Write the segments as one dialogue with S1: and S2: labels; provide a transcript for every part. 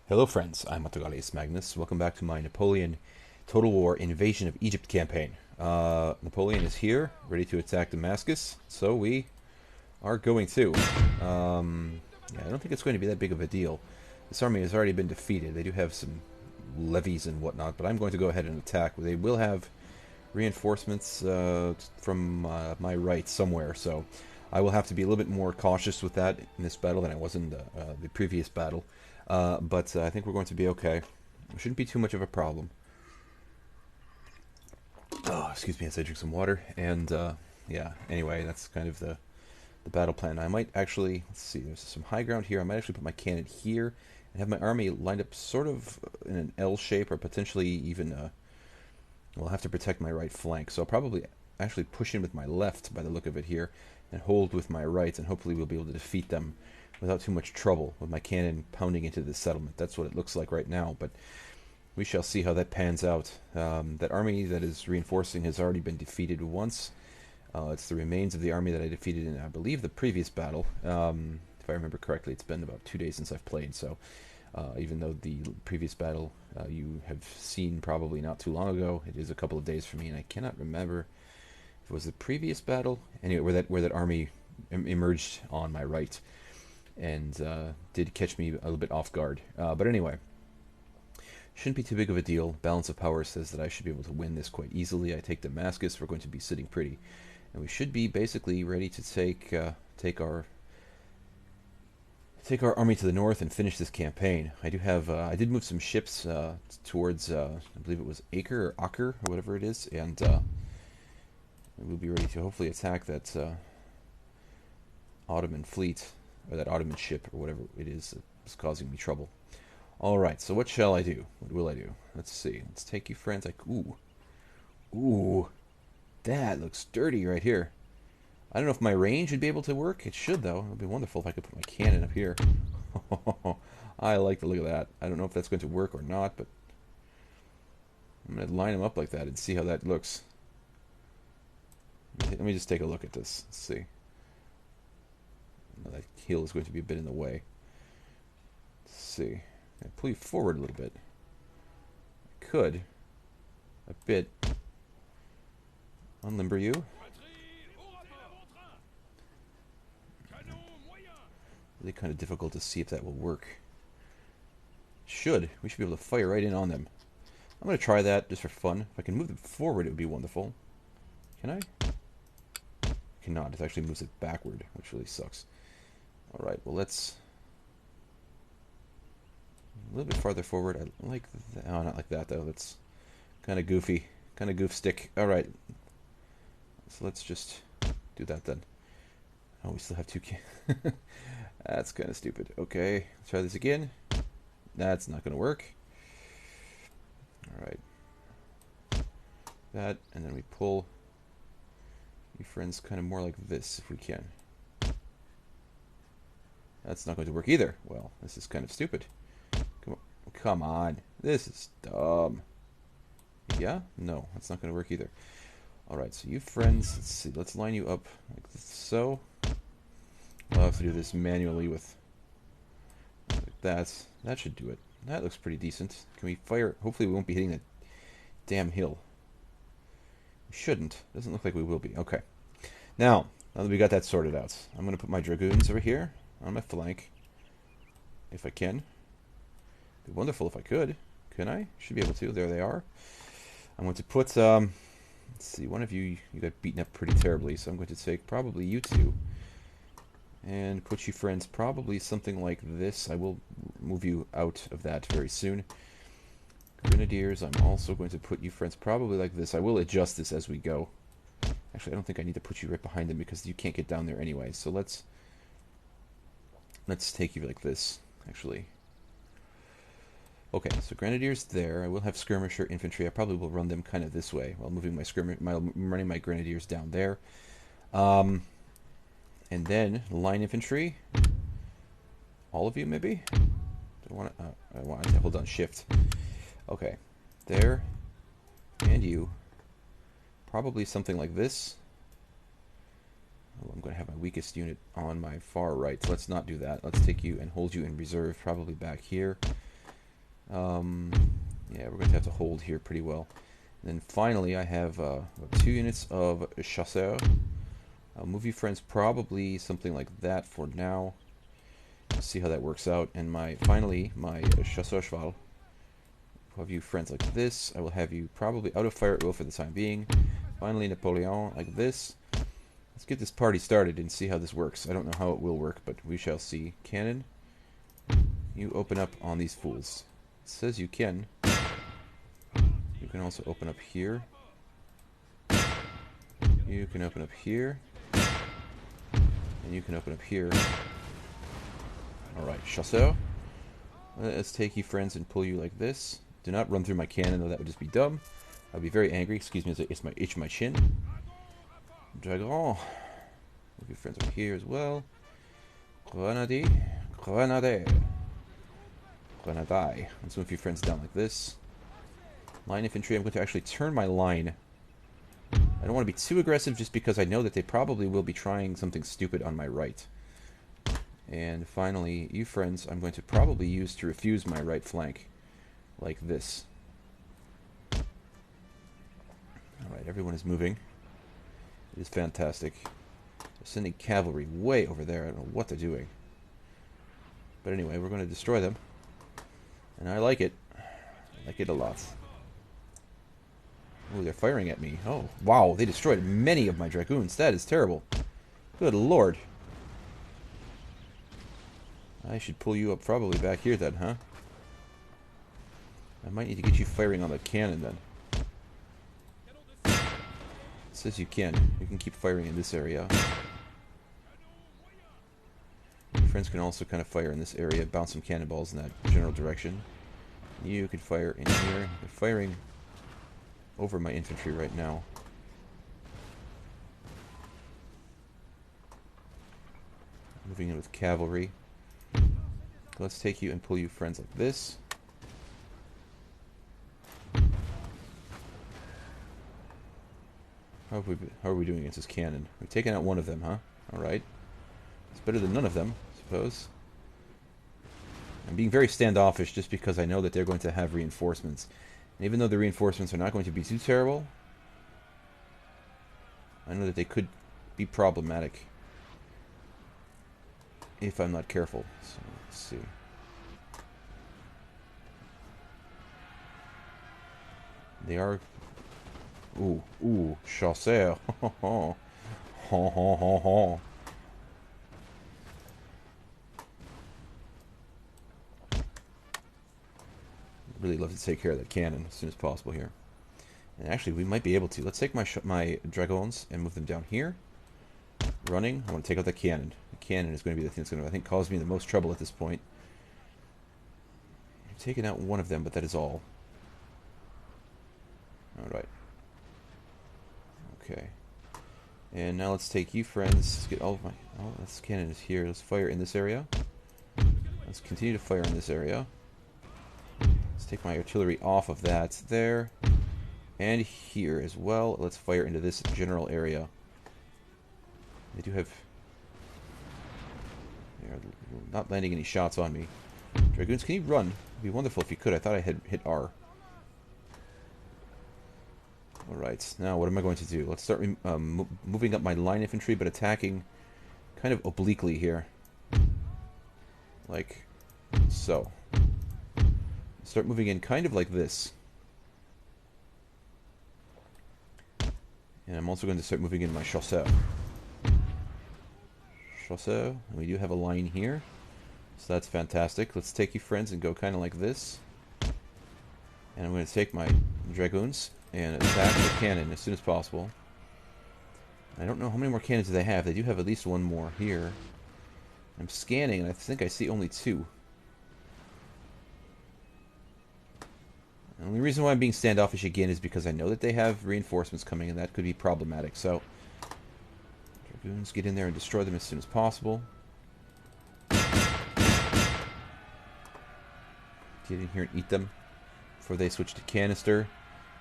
S1: Hello friends, I'm Matogalius Magnus. Welcome back to my Napoleon Total War Invasion of Egypt campaign. Napoleon is here, ready to attack Damascus, so we are going to. Yeah, I don't think it's going to be that big of a deal. This army has already been defeated. They do have some levies and whatnot, but I'm going to go ahead and attack. They will have reinforcements from my right somewhere, so I will have to be a little bit more cautious with that in this battle than I was in the previous battle. But I think we're going to be okay. It shouldn't be too much of a problem. Oh, excuse me as I drink some water. And yeah, anyway, that's kind of the battle plan. I might actually, let's see, there's some high ground here. I might actually put my cannon here and have my army lined up sort of in an L shape, or potentially even, I'll have to protect my right flank. So I'll probably actually push in with my left by the look of it here and hold with my right, and hopefully we'll be able to defeat them without too much trouble with my cannon pounding into the settlement. That's what it looks like right now, but we shall see how that pans out. That army that is reinforcing has already been defeated once. It's the remains of the army that I defeated in, I believe, the previous battle. If I remember correctly, it's been about 2 days since I've played, so even though the previous battle you have seen probably not too long ago, it is a couple of days for me, and I cannot remember if it was the previous battle, anyway, where that army emerged on my right and did catch me a little bit off guard. But anyway, shouldn't be too big of a deal. Balance of power says that I should be able to win this quite easily. I take Damascus. We're going to be sitting pretty, and we should be basically ready to take our army to the north and finish this campaign. I do have I did move some ships towards I believe it was Acre or Aker or whatever it is, and we'll be ready to hopefully attack that Ottoman fleet, or that Ottoman ship, or whatever it is that's causing me trouble. Alright, so what shall I do? What will I do? Let's see. Let's take you friends. Like, ooh. Ooh. That looks dirty right here. I don't know if my range would be able to work. It should, though. It would be wonderful if I could put my cannon up here. I like the look of that. I don't know if that's going to work or not, but I'm going to line them up like that and see how that looks. Let me just take a look at this. Let's see. That hill is going to be a bit in the way. Let's see. I pull you forward a little bit. I could. A bit. Unlimber you. Really kind of difficult to see if that will work. Should. We should be able to fire right in on them. I'm going to try that just for fun. If I can move them forward, it would be wonderful. Can I? I cannot. It actually moves it backward, which really sucks. Alright, well let's... a little bit farther forward. I like that. Oh, not like that, though. That's kind of goofy. Kind of goof stick. Alright. So let's just do that then. Oh, we still have two That's kind of stupid. Okay, let's try this again. That's not going to work. Alright. That, and then we pull you friends kind of more like this, if we can. That's not going to work either. Well, this is kind of stupid. Come on. This is dumb. Yeah? No, that's not going to work either. Alright, so you friends, let's see. Let's line you up like so. I'll have to do this manually with like that. That should do it. That looks pretty decent. Can we fire? Hopefully we won't be hitting that damn hill. We shouldn't. Doesn't look like we will be. Okay. Now that we got that sorted out, I'm going to put my dragoons over here on my flank. If I can. It'd be wonderful if I could. Can I? Should be able to. There they are. I'm going to put, let's see, one of you got beaten up pretty terribly, so I'm going to take probably you two and put you friends probably something like this. I will move you out of that very soon. Grenadiers, I'm also going to put you friends probably like this. I will adjust this as we go. Actually, I don't think I need to put you right behind them because you can't get down there anyway. So let's take you like this, actually. Okay, so Grenadiers there. I will have Skirmisher infantry. I probably will run them kind of this way while moving running my Grenadiers down there. And then line infantry. All of you, maybe? I want to hold down shift. Okay, there. And you. Probably something like this. Oh, I'm going to have my weakest unit on my far right. So let's not do that. Let's take you and hold you in reserve, probably back here. Um, yeah, we're going to have to hold here pretty well. And then finally, I have 2 units of chasseur. I'll move you friends probably something like that for now. See how that works out. And finally, my chasseur cheval. I'll have you friends like this. I will have you probably out of fire at will for the time being. Finally, Napoleon like this. Let's get this party started and see how this works. I don't know how it will work, but we shall see. Cannon, you open up on these fools. It says you can. You can also open up here. You can open up here. And you can open up here. Alright, chasseur. Let's take you friends and pull you like this. Do not run through my cannon, though that would just be dumb. I'd be very angry. Excuse me as I itch my chin. Dragon. Move your friends over here as well. Grenadier. Grenadier. Grenadier. Let's move your friends down like this. Line infantry. I'm going to actually turn my line. I don't want to be too aggressive just because I know that they probably will be trying something stupid on my right. And finally, you friends, I'm going to probably use to refuse my right flank. Like this. Alright, everyone is moving. It is fantastic. They're sending cavalry way over there. I don't know what they're doing. But anyway, we're going to destroy them. And I like it. I like it a lot. Oh, they're firing at me. Oh, wow, they destroyed many of my dragoons. That is terrible. Good lord. I should pull you up probably back here then, huh? I might need to get you firing on the cannon then. It says you can. You can keep firing in this area. Your friends can also kind of fire in this area, bounce some cannonballs in that general direction. You can fire in here. They're firing over my infantry right now. Moving in with cavalry. Let's take you and pull you friends like this. How are we doing against this cannon? We've taken out one of them, huh? Alright. It's better than none of them, I suppose. I'm being very standoffish just because I know that they're going to have reinforcements. And even though the reinforcements are not going to be too terrible, I know that they could be problematic if I'm not careful. So, let's see. They are... Ooh, chasseur. Ho, ho, ho, ho, ho, ho. Really love to take care of that cannon as soon as possible here. And actually, we might be able to. Let's take my dragoons and move them down here. Running. I want to take out the cannon. The cannon is going to be the thing that's going to, I think, cause me the most trouble at this point. I've taken out one of them, but that is all. Alright. Okay. And now let's take you friends. Let's get all of my... Oh, this cannon is here. Let's fire in this area. Let's continue to fire in this area. Let's take my artillery off of that there. And here as well. Let's fire into this general area. They do have... They're not landing any shots on me. Dragoons, can you run? It'd be wonderful if you could. I thought I had hit R. Alright, now what am I going to do? Let's start moving up my line infantry, but attacking kind of obliquely here. Like so. Start moving in kind of like this. And I'm also going to start moving in my chasseur. Chasseur, and we do have a line here. So that's fantastic. Let's take you friends and go kind of like this. And I'm going to take my dragoons and attack the cannon as soon as possible. I don't know how many more cannons do they have. They do have at least one more here. I'm scanning, and I think I see only 2. The only reason why I'm being standoffish again is because I know that they have reinforcements coming, and that could be problematic. So, dragoons, get in there and destroy them as soon as possible. Get in here and eat them before they switch to canister.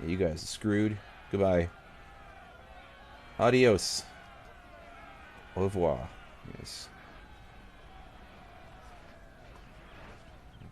S1: Yeah, you guys are screwed. Goodbye. Adios. Au revoir. Yes.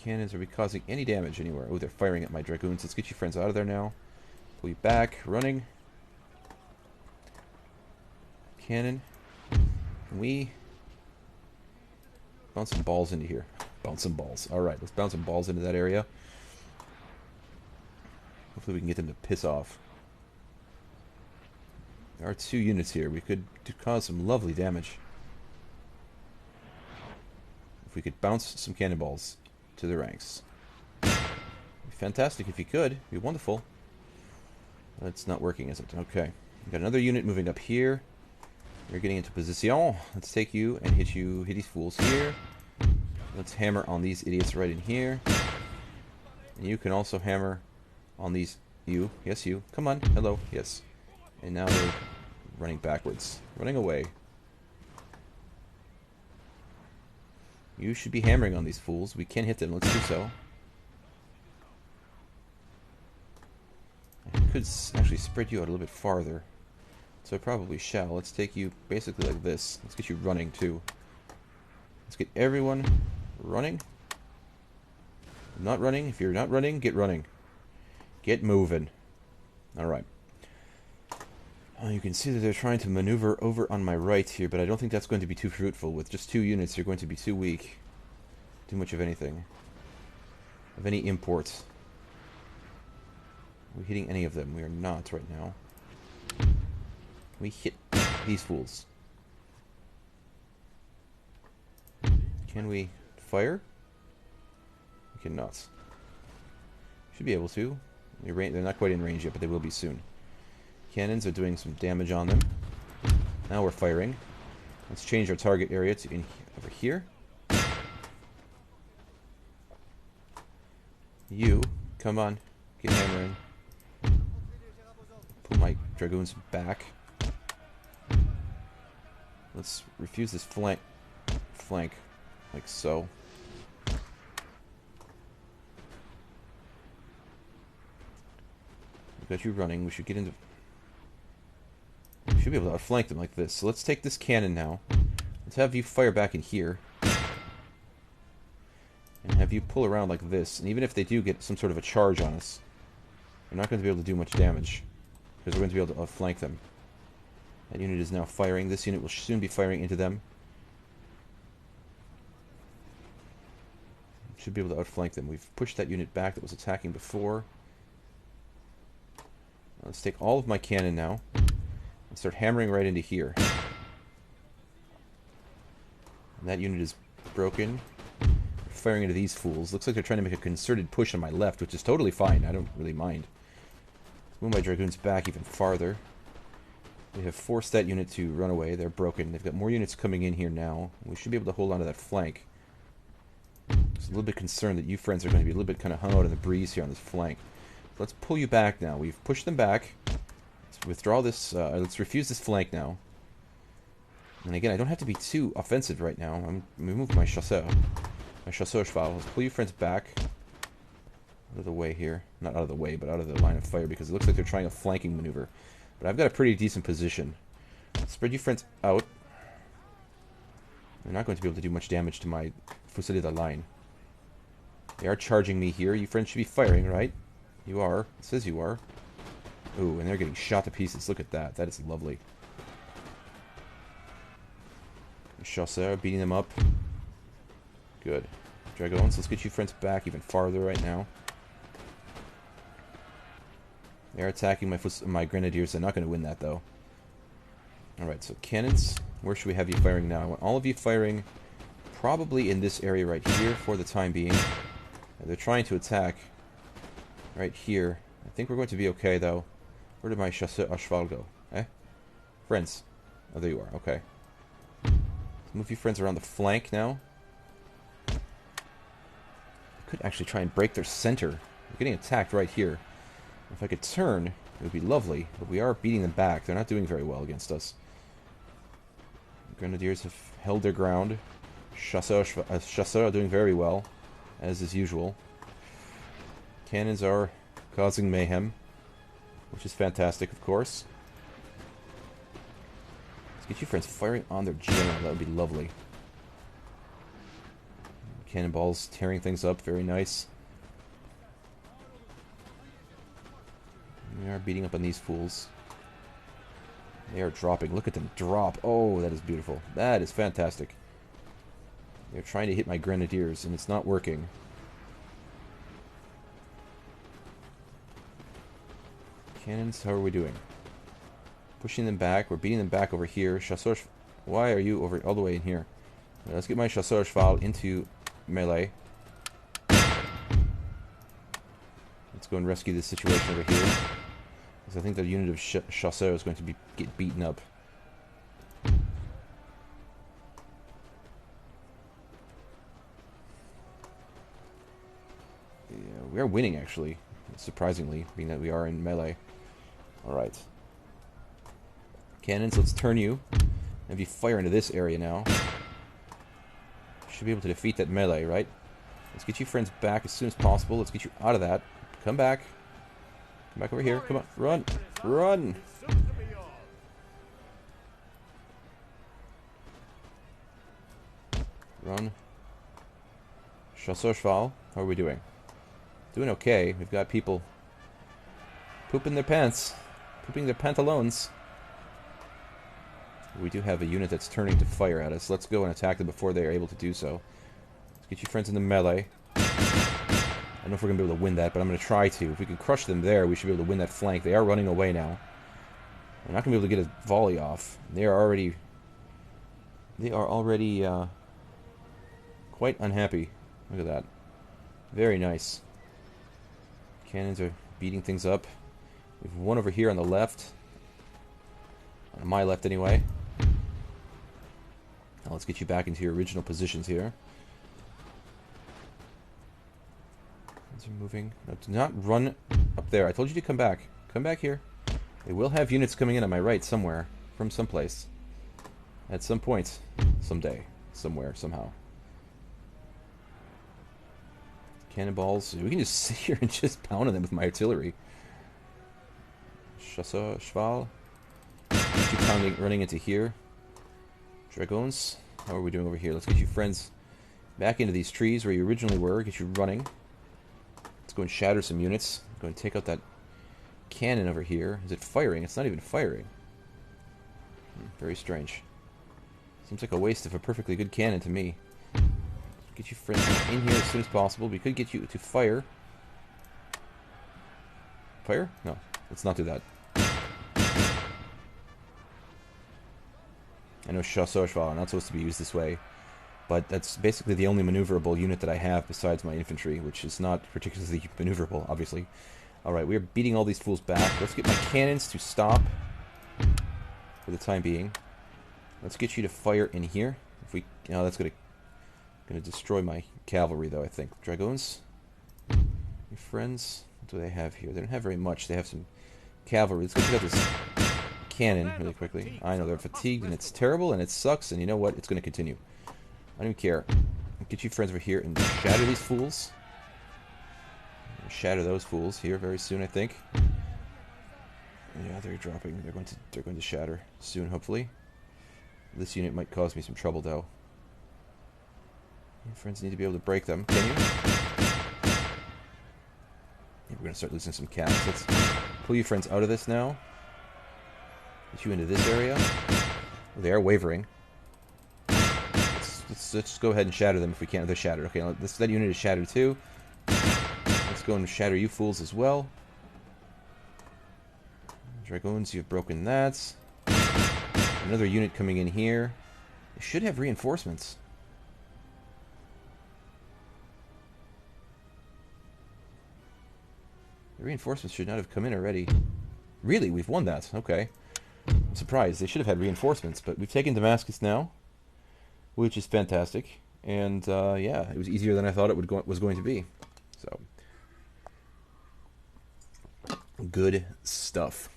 S1: Cannons, are we causing any damage anywhere? Oh, they're firing at my dragoons. Let's get you friends out of there now. Pull you back. Running. Cannon. Can we bounce some balls into here? Bounce some balls. Alright, let's bounce some balls into that area. Hopefully we can get them to piss off. There are 2 units here. We could cause some lovely damage. If we could bounce some cannonballs to the ranks. Be fantastic if you could. Be wonderful. That's not working, is it? Okay. We've got another unit moving up here. You're getting into position. Let's take you and hit these fools here. Let's hammer on these idiots right in here. And you can also hammer on these... You. Yes, you. Come on. Hello. Yes. And now they're running backwards. Running away. You should be hammering on these fools. We can hit them. Let's do so. I could actually spread you out a little bit farther. So I probably shall. Let's take you basically like this. Let's get you running too. Let's get everyone running. Not running. If you're not running, get running. Get moving. Alright. You can see that they're trying to maneuver over on my right here, but I don't think that's going to be too fruitful. With just 2 units, you're going to be too weak. Too much of anything. Of any import. Are we hitting any of them? We are not right now. We hit these fools. Can we fire? We cannot. Should be able to. They're not quite in range yet, but they will be soon. Cannons are doing some damage on them. Now we're firing. Let's change our target area to over here. You, come on, get hammering. Pull my dragoons back. Let's refuse this flank, like so. We've got you running. We should get into... We should be able to outflank them like this. So let's take this cannon now. Let's have you fire back in here. And have you pull around like this. And even if they do get some sort of a charge on us, they're not going to be able to do much damage. Because we're going to be able to outflank them. That unit is now firing. This unit will soon be firing into them. Should be able to outflank them. We've pushed that unit back that was attacking before. Let's take all of my cannon now. And start hammering right into here. And that unit is broken. Firing into these fools. Looks like they're trying to make a concerted push on my left, which is totally fine. I don't really mind. Move my dragoons back even farther. We have forced that unit to run away. They're broken. They've got more units coming in here now. We should be able to hold on to that flank. Just a little bit concerned that you friends are going to be a little bit kind of hung out in the breeze here on this flank. So let's pull you back now. We've pushed them back. Let's withdraw this. Let's refuse this flank now. And again, I don't have to be too offensive right now. I'm moving my chasseur. My chasseur cheval. Let's pull you friends back. Out of the way here. Not out of the way, but out of the line of fire, because it looks like they're trying a flanking maneuver. But I've got a pretty decent position. Spread you friends out. They're not going to be able to do much damage to my Fusil de line. They are charging me here. You friends should be firing, right? You are. It says you are. Ooh, and they're getting shot to pieces. Look at that. That is lovely. Chasseur beating them up. Good. Dragoons, let's get you friends back even farther right now. They're attacking my grenadiers. They're not going to win that, though. Alright, so cannons. Where should we have you firing now? I want all of you firing probably in this area right here for the time being. They're trying to attack right here. I think we're going to be okay, though. Where did my chasseur à cheval go? Eh? Friends. Oh, there you are. Okay. Let's move you friends around the flank now. I could actually try and break their center. We're getting attacked right here. If I could turn, it would be lovely. But we are beating them back. They're not doing very well against us. Grenadiers have held their ground. Chasseurs are doing very well, as is usual. Cannons are causing mayhem, which is fantastic, of course. Let's get you friends firing on their general. That would be lovely. Cannonballs tearing things up. Very nice. We are beating up on these fools. They are dropping. Look at them drop. Oh, that is beautiful. That is fantastic. They're trying to hit my grenadiers, and it's not working. Cannons, how are we doing? Pushing them back. We're beating them back over here. Chasseur, why are you over all the way in here? Let's get my Chasseur Cheval into melee. Let's go and rescue this situation over here. Because I think the unit of Chasseur is going to get beaten up. Yeah, we are winning, actually. Surprisingly, being that we are in melee. Alright. Cannons, let's turn you. Have you fire into this area now. Should be able to defeat that melee, right? Let's get you friends back as soon as possible. Let's get you out of that. Come back. Come back over here. Come on. Run. Run. Run. Chasseur Cheval, how are we doing? Doing okay. We've got people pooping their pants. Pooping their pantaloons. We do have a unit that's turning to fire at us. Let's go and attack them before they are able to do so. Let's get you friends in the melee. I don't know if we're going to be able to win that, but I'm going to try to. If we can crush them there, we should be able to win that flank. They are running away now. We're not going to be able to get a volley off. They are already quite unhappy. Look at that. Very nice. Cannons are beating things up. We have one over here on the left. On my left, anyway. Now let's get you back into your original positions here. These are moving. No, do not run up there. I told you to come back. Come back here. They will have units coming in on my right somewhere. From someplace. At some point. Someday. Somewhere. Somehow. Cannonballs. We can just sit here and just pound on them with my artillery. Chasseur Cheval. Keep pounding, running into here. Dragoons. How are we doing over here? Let's get you friends back into these trees where you originally were. Get you running. Let's go and shatter some units. Go and take out that cannon over here. Is it firing? It's not even firing. Very strange. Seems like a waste of a perfectly good cannon to me. Get you friends in here as soon as possible. We could get you to fire. Fire? No. Let's not do that. I know Chasseur Cheval are not supposed to be used this way, but that's basically the only maneuverable unit that I have besides my infantry, which is not particularly maneuverable, obviously. Alright, we are beating all these fools back. Let's get my cannons to stop for the time being. Let's get you to fire in here. If we, no, that's gonna destroy my cavalry, though, I think. Dragoons, your friends. What do they have here? They don't have very much. They have some cavalry. Let's go check out this cannon really quickly. I know they're fatigued and it's terrible and it sucks, and you know what? It's going to continue. I don't even care. Get you friends over here and shatter these fools. Shatter those fools here very soon, I think. Yeah, they're dropping. They're going to shatter soon, hopefully. This unit might cause me some trouble, though. Your friends need to be able to break them. Can you? Yeah, we're going to start losing some caps. Let's pull you friends out of this now. Get you into this area. Oh, they are wavering. Let's just go ahead and shatter them if we can. They're shattered. Okay, that unit is shattered too. Let's go and shatter you fools as well. Dragoons, you've broken that. Another unit coming in here. They should have reinforcements. The reinforcements should not have come in already. Really? We've won that. Okay. I'm surprised. They should have had reinforcements, but we've taken Damascus now, which is fantastic. And, yeah, it was easier than I thought it was going to be. So, good stuff.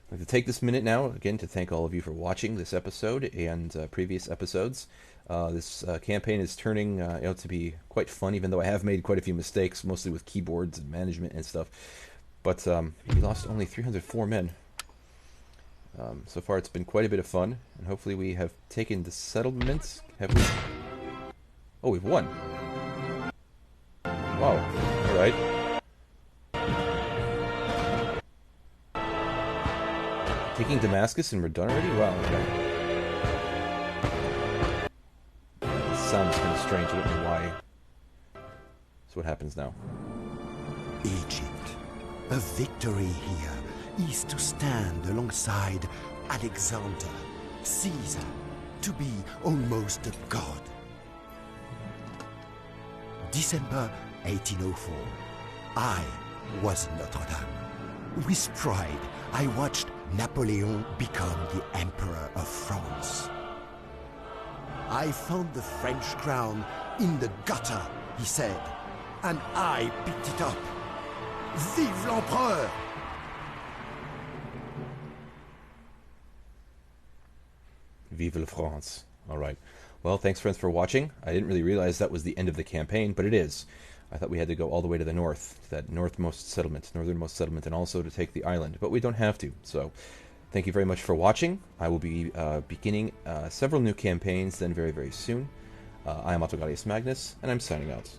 S1: I'd like to take this minute now, again, to thank all of you for watching this episode and previous episodes. This campaign is turning out to be quite fun, even though I have made quite a few mistakes, mostly with keyboards and management and stuff. But we lost only 304 men. So far, it's been quite a bit of fun, and hopefully we have taken the settlements. Have we? Oh, we've won. Wow. Alright. Taking Damascus and we're done already? Wow, okay. This sounds kind of strange. I don't know why. So what happens now?
S2: Egypt. A victory here is to stand alongside Alexander, Caesar, to be almost a god. December 1804. I was Notre Dame. With pride, I watched Napoleon become the Emperor of France. I found the French crown in the gutter, he said, and I picked it up. Vive l'Empereur!
S1: Vive la France. Alright. Well, thanks friends for watching. I didn't really realize that was the end of the campaign, but it is. I thought we had to go all the way to the north, to that northernmost settlement, and also to take the island, but we don't have to. So, thank you very much for watching. I will be beginning several new campaigns then very, very soon. I am Autogalius Magnus, and I'm signing out.